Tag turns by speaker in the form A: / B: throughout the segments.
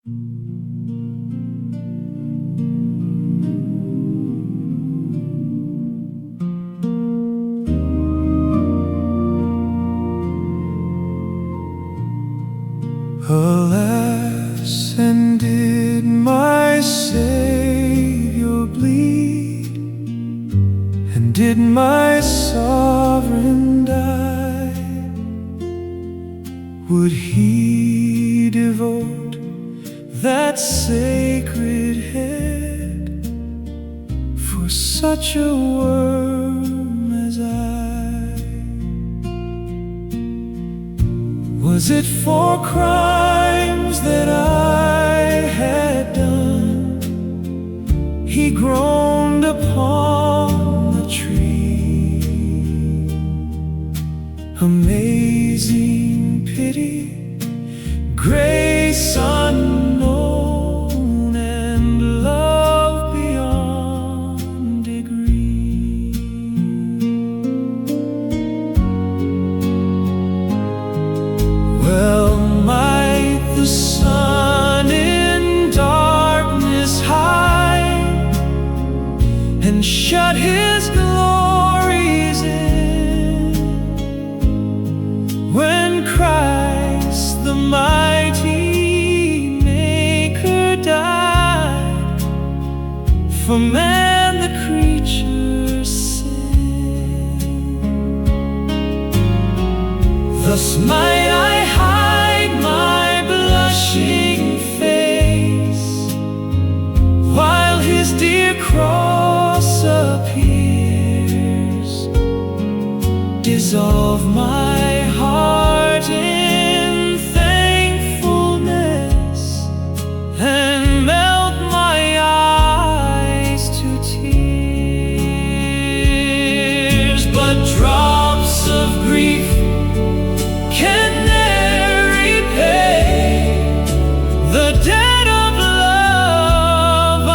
A: Alas, and did my Savior bleed? And did my Sovereign die? Would He devote that sacred head for such a worm as I? Was it for crimes that I had done He groaned upon the tree? Amazing pity, grace unknown, and love beyond degree. Well, might the sun in darkness hide and shut His glories in, when Christ the mighty Maker died for man the creature's sin. Thus might I hide my blushing face while His dear cross appears, dissolve my heart in thankfulness, and melt my eyes to tears. But drops of grief can ne'er repay the debt of love I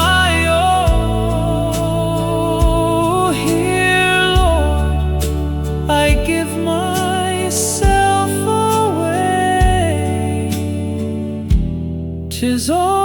A: owe. Here, Lord, I give myself away. 'Tis all